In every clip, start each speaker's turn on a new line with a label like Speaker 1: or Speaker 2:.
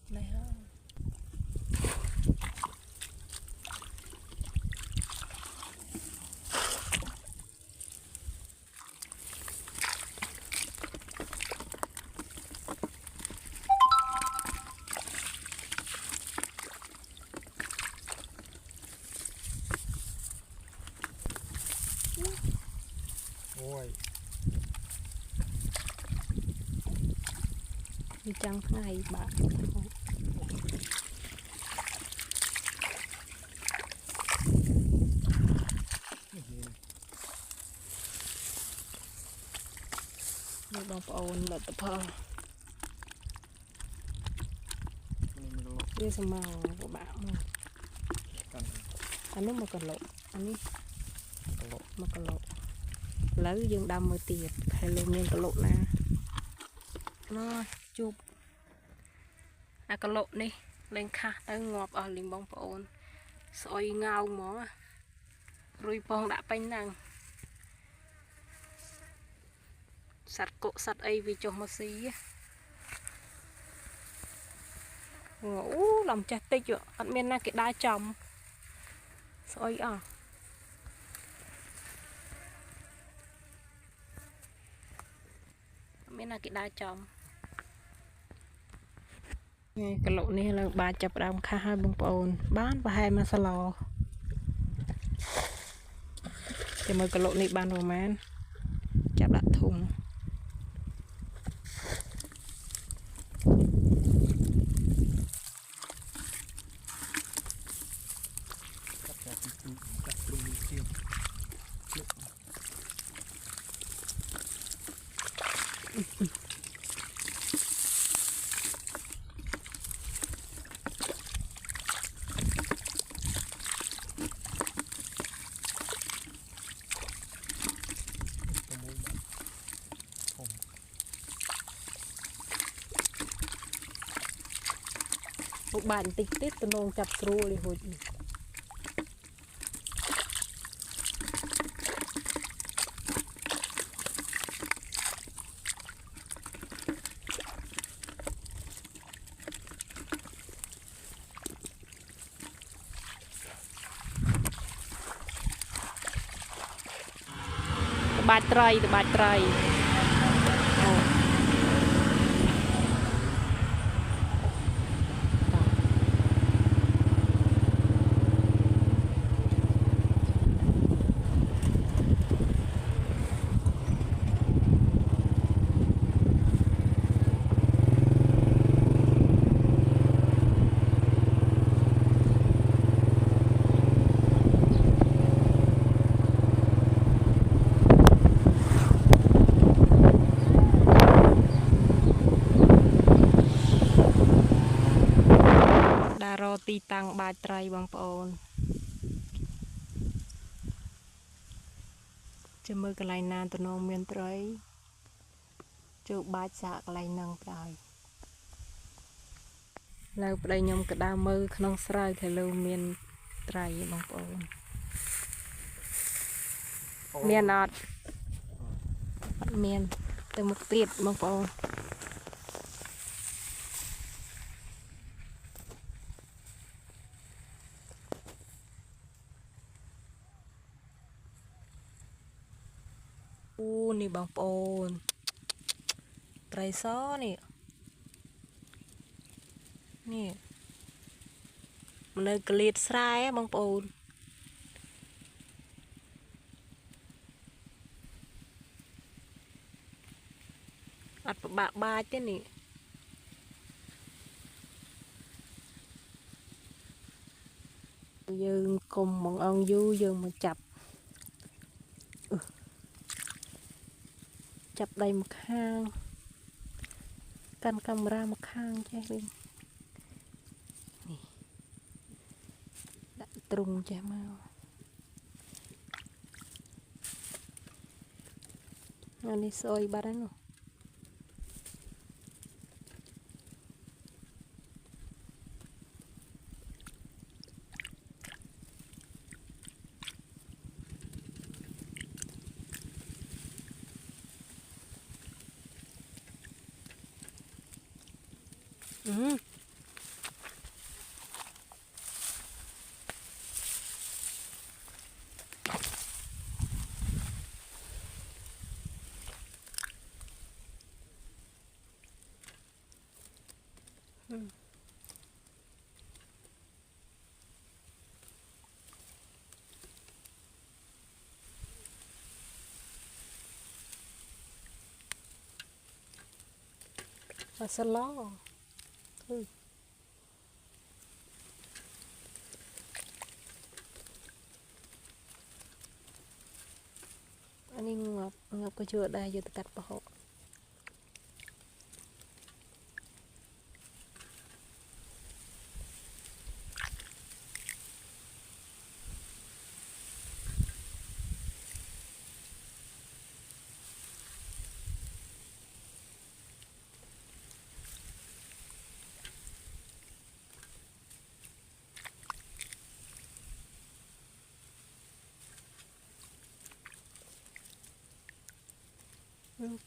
Speaker 1: này ha
Speaker 2: ôi
Speaker 1: đi trăng ngày bạn đi bong ôn lật tập hơn đi xem màu của bạn anh nó mà còn lộ anh đi mà còn lộ lấy dương đâm mới tiệt hay lên miền còn lộ nè nó chụp còn lộ đi lên khá tới ngọt ở liền bong ôn soi ngao mó rồi bong đã bánh năng sạch cộ sạch ấy vì chồng mà xí ngủ lòng chặt tê chưa ăn miên na cái đá chồng soi à miên na cái đá chồng cái lộ này là bà chập đam khá hai bông bồn bán và hai masala thì mới cái lộ này ban đồ man chập đặt thùng một bàn tích tít tôi nông chập rùa đi hồi bát trai từ bát traiตีตังบาดไตรบางปอนจะมือกระไรนานตัวนองเมียนไตรจูบาดสะกระไรนังไตรแล้วไปยมกระดามือขนมสลายเทลูเมียนไตรบางปอนเมียนอดเมียนเต็มเตียดบางปอนนี่บางปอนไตรซ้อนี่นี่มันเลยกรีดสายบางปอนอัดบะบาเจ้นี่ยืนกลมมององยูยืนมาจับจับได้มาข้างกันกำรามาข้างใช่ไหมนี่ตรงใช่ไหมอันนี้ซอยบ้านนู้ Ừ. Ừ. Và sao lo. Ừ. Anh ấy ngập có chưa đây giờ tôi cắt bỏ hộ. Ừ.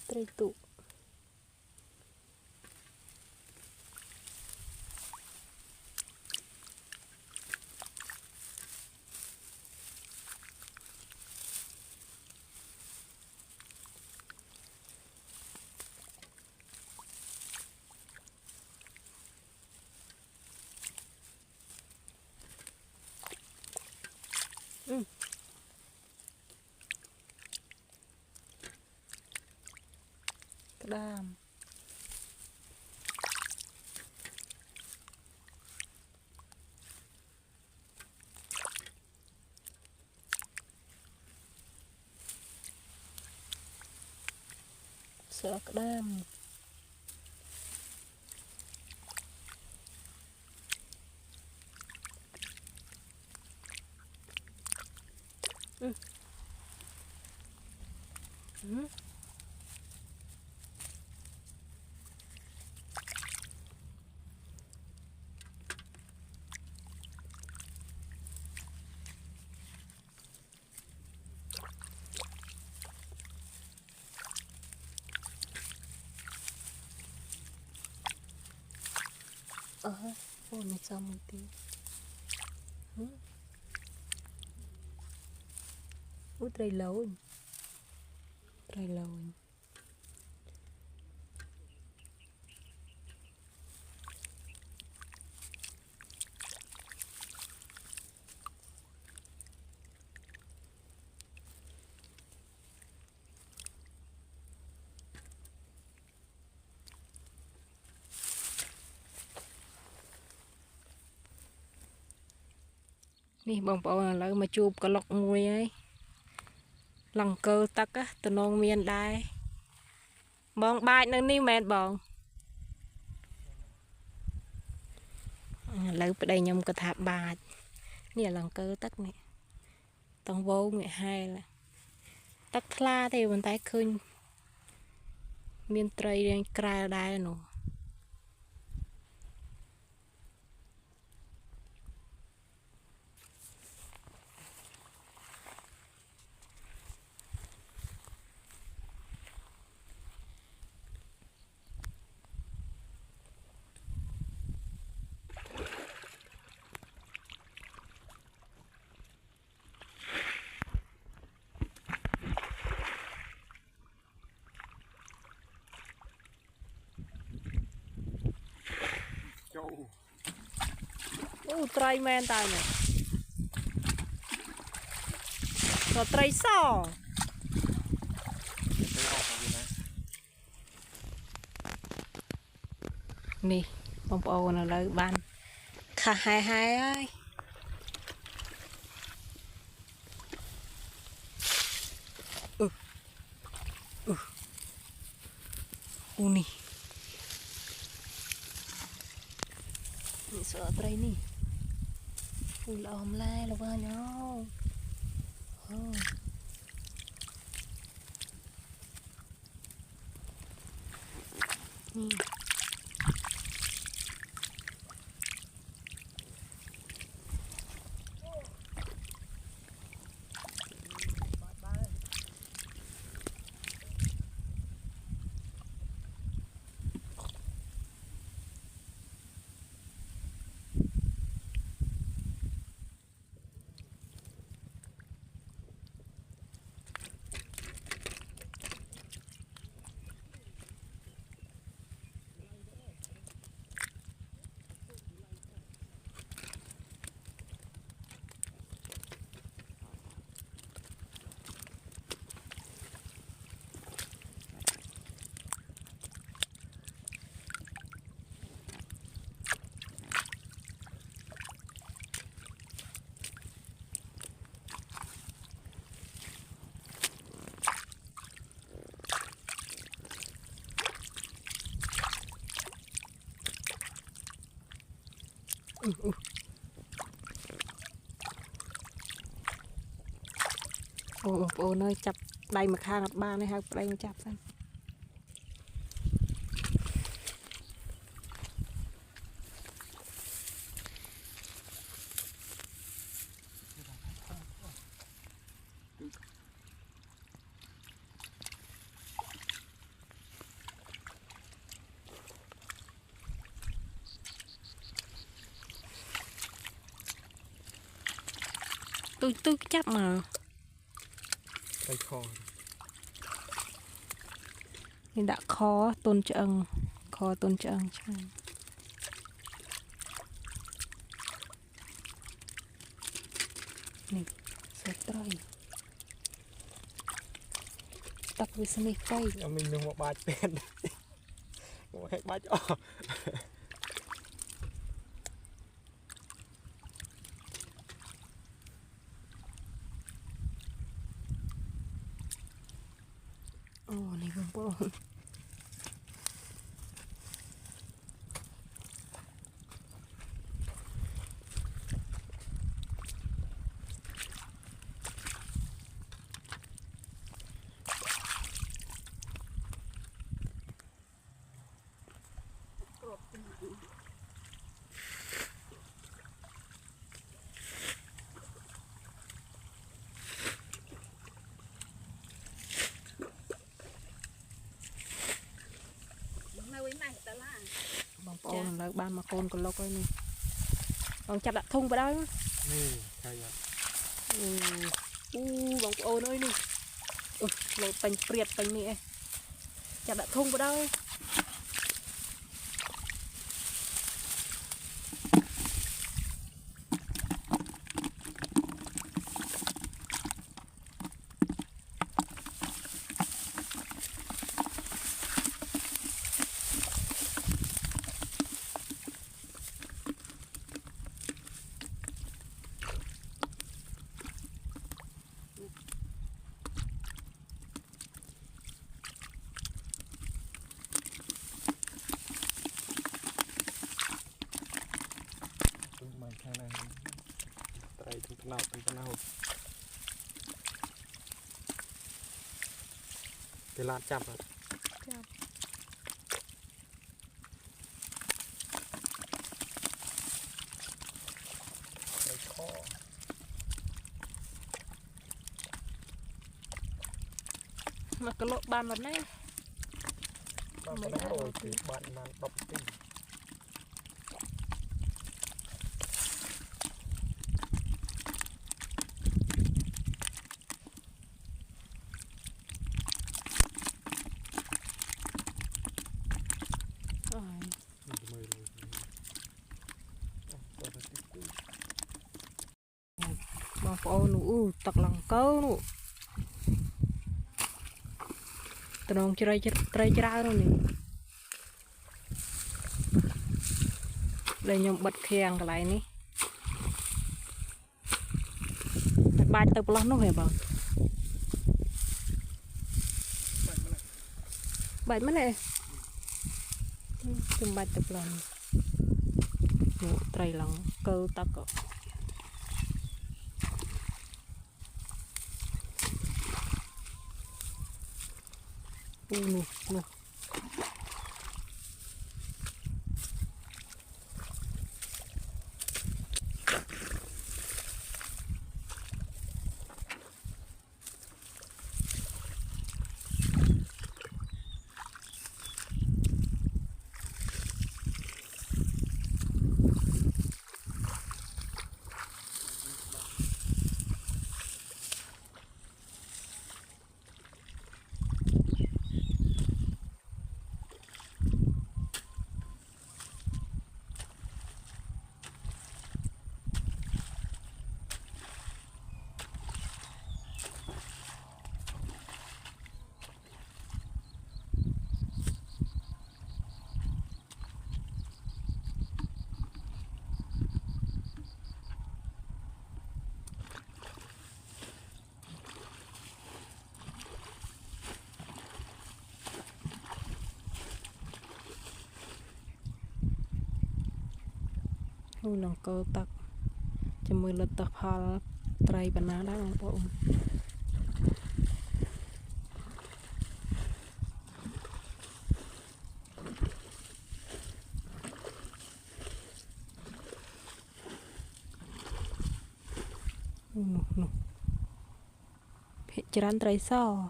Speaker 1: Trời tụ. Ừ. Cái đàm. Sợ cái đàm. Ừ. Ừ. Ôi nó xong một tí. Ừ. Út rầy lâu. Rầy lâu. Nè bông bông là mà chụp cái lọc mùi ấy. Lòng cơ tắc á, tụi nông miền đai. Bông bạch nâng ní mệt bông. Lấy đây nhông cái thạp bạch. Nè lòng cơ tắc này. Tông vô nghệ hai là. Tắc khla thì mình tay khơi. Miền trời đang cài đai nổ.
Speaker 2: Châu.
Speaker 1: Trai men tay này. Có trai sò. Nè bông bông là lấy ban. Khá hai hai ơi. Uni. Ini sợ trai ni. Ui là ôm lai là ba nhau. นี่ โอ้โอ้เนยจับได้มาข้างกับบ้านนะครับได้มาจับซะtôi chắc mà
Speaker 2: ไปคอ
Speaker 1: นี่đã khó tôn trợn khó tôn trợnใช่นี่สวยตรอยตักวิสนิไฟ
Speaker 2: ยังมีนึงว่าบาดเป็นว่าให้บาดออก
Speaker 1: โอ้นี่คุณพ่อบางปอนแล้วบ้านมาโกนกันลกเลยนี่ลองจับดักทุ่งไปได้ไหม
Speaker 2: นี่ใช่ยัง
Speaker 1: บางปอนเอ้ยนี่เราเป็นเปรียบเป็นนี่เองจับดักทุ่งไปได้
Speaker 2: ตุ้มมันข้างในไตรถึงเน่าถึงเน่าเวลาจับอ่ะ
Speaker 1: จับ
Speaker 2: ไปคอ
Speaker 1: มากระโลกบ้านวันนี้
Speaker 2: บางคนโรยคือบาดนานตบตี มันจะไม่เลยตัวมันติดตู้
Speaker 1: บางปอนหนูตักหลังเก้าหนูตนองจะไรจะหนูนี่เลยยมบัดเคียงกันไรนี่บายเติบล้อนู่นเหรอบ้างบายมันเลยจุ่มบายเติบล้อหนูไตรหลังเก้าตักก็หนู lòng cơ tắc cho mưa lật tập hal trai bana đó không bộ Pikiran trai so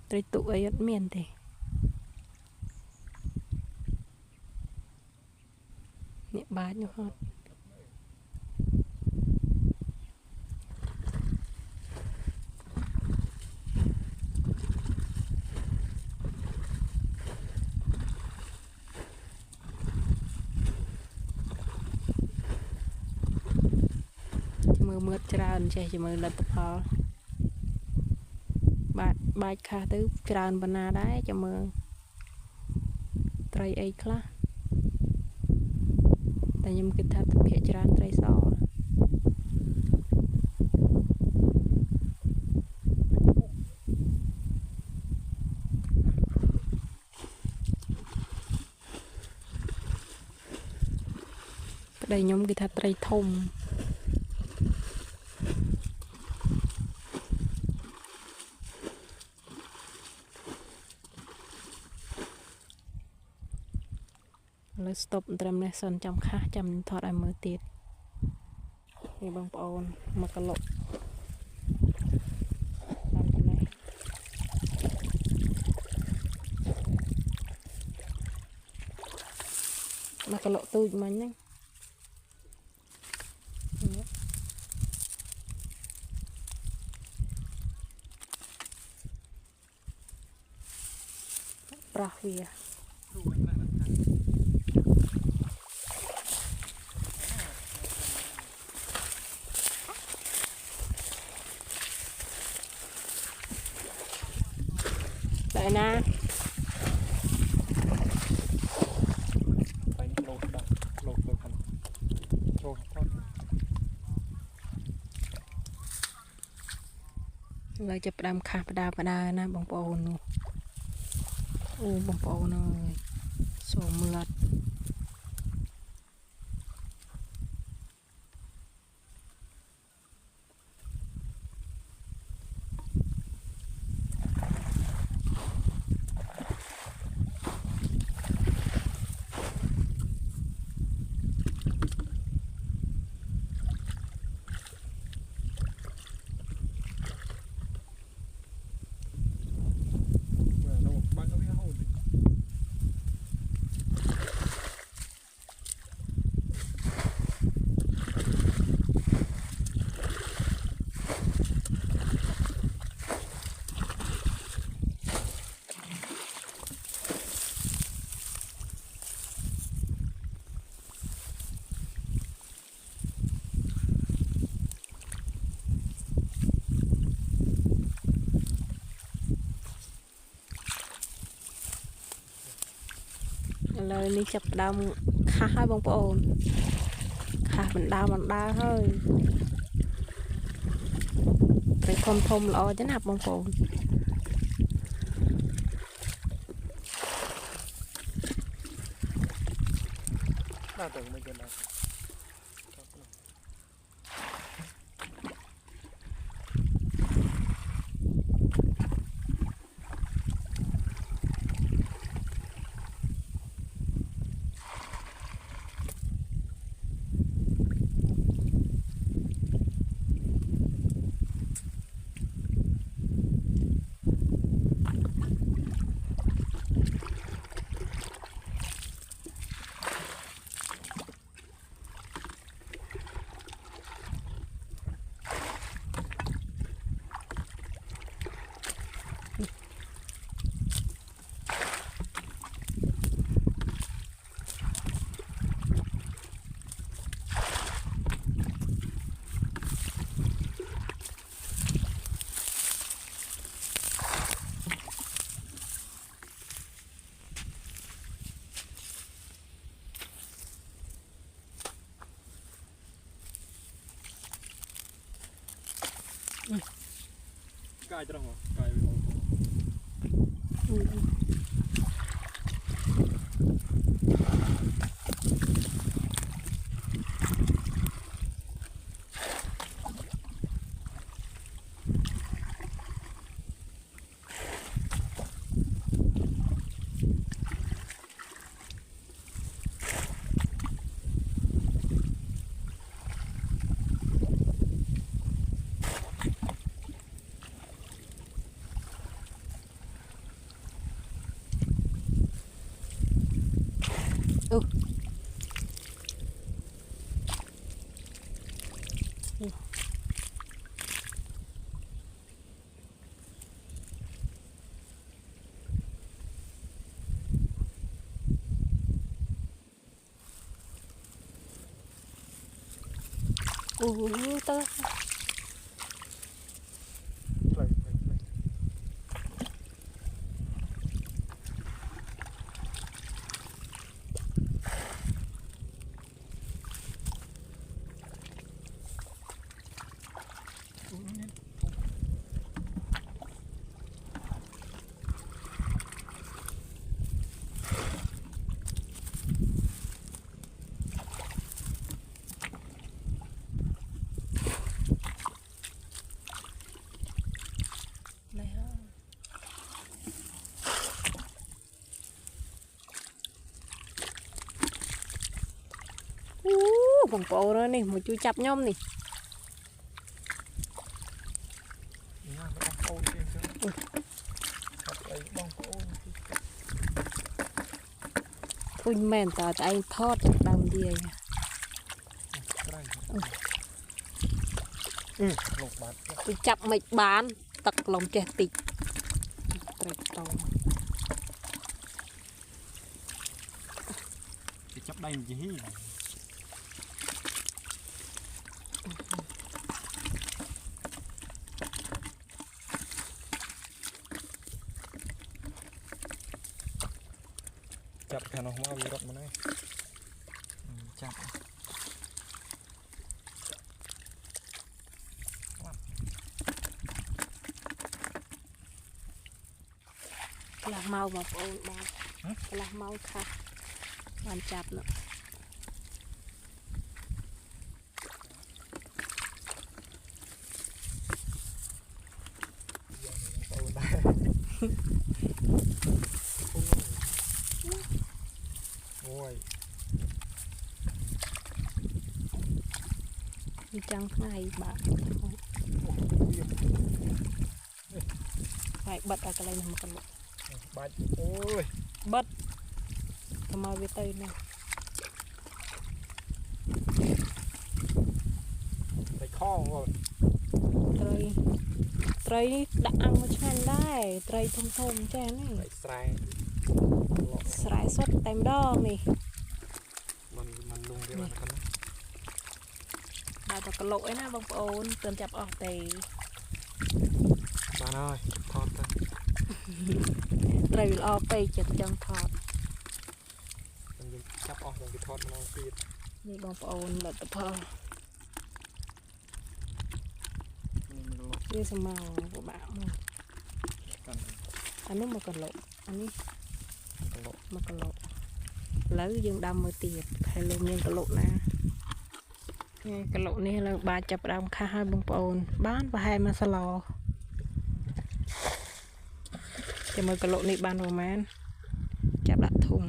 Speaker 1: trai tụ ấy ớt miền thì nhẹ bá nhau hơn mưa mưa tràn chạy chỉ mưa lật tập hal bài khá tới tràn bana đấy cho mưa trai ấy khá tại nhưng cái thật phía tràn trai so đây nhóm cái thật trai thôngเลยstop ត្រឹមនេះសិនចាំខាចាំថតឲ្យមើលទៀតនេះបងប្អូនមកកឡុកតាមប៉ុណ្ណេះមកកឡុកទូចមិញហ្នឹងប្រោះវាtại na
Speaker 2: ไปโลดดักโลดตัวคันโชว์ครับ
Speaker 1: เราจะประดามขาประดานะบองปอนนูโอ้บองปอนเลยสมมือลัดเลยนี่จับดำขาให้บองปอนขามันดาวเฮ้ยไปทมรอจะนับบองปอน
Speaker 2: น่าจะไม่เกินนะกายตรงเหรอกาย
Speaker 1: โอ้โหเตอ បងប្អូននេះមកជួយចាប់ខ្ញុំនេះឃើញមែនតើឯងថតដើមវា
Speaker 2: លោកបាត់
Speaker 1: ទៅចាប់មិនបានទឹកឡំចេះតិចត្រូវតោ
Speaker 2: ទៅចាប់ដៃនិយាយចាប់ខាងនោះមកវារត់មកនេះចាប់
Speaker 1: កន្លះម៉ោងបងប្អូនបាទកន្លះម៉ោងខាបានចាប់នោះ
Speaker 2: អូយ
Speaker 1: វាចាំងថ្ងៃបាទហើយបិទឲ្យកន្លែងនេះមកកន្លក់
Speaker 2: បាច់អូយ
Speaker 1: បិទទៅមកវាទៅនេះ
Speaker 2: តែខងបង
Speaker 1: ត្រីនេះដាក់អាំងមកឆ្ងាញ់ដែរត្រីធំធំចេះនេះស្រែសុទ្ធតែម្ដងនេះ
Speaker 2: มันលងវាបានកណ្ណា
Speaker 1: បាទតែកឡុកអីណាបងប្អូនទើបចាប់អស់ទេ
Speaker 2: បានហើយថតទៅ
Speaker 1: ត្រីវាល្អពេកចិត្តចង់ថត
Speaker 2: ខ្ញុំចាប់អស់ដល់វាថតម្ដងទៀត
Speaker 1: នេះបងប្អូនលទ្ធផលវាស្មៅពិបាកមកអានោះមកកឡុកអានេះមកកឡុកឥឡូវយើងដាំមើលទៀតហើយលើមានកឡុកណានេះកឡុកនេះឡើងបាទចាប់ដើមខាស់ហើយបងប្អូនបានប្រហែលមួយស្លចាំមើលកឡុកនេះបានប្រហែលចាប់ដាក់ធុង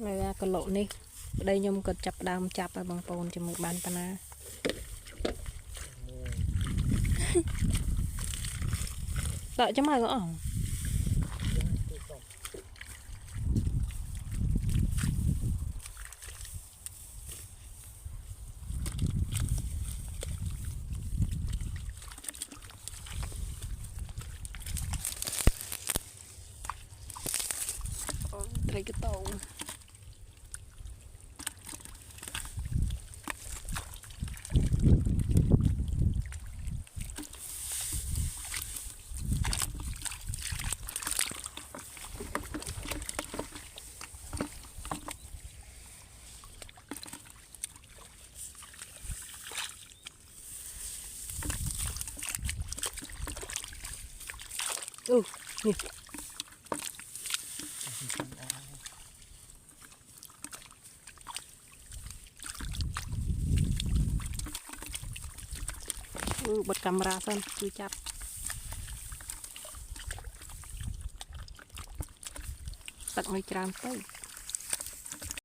Speaker 1: ហើយកឡុកនេះប្តីខ្ញុំក៏ចាប់ដើមចាប់ហើយបងប្អូនចាំមើលបានប៉ុណ្ណាដកចាំមកក៏អស់ត្រីកតោនេះបិទកាមេរ៉ាសិនជួយចាប់ទឹកនៅច្រើនទៅ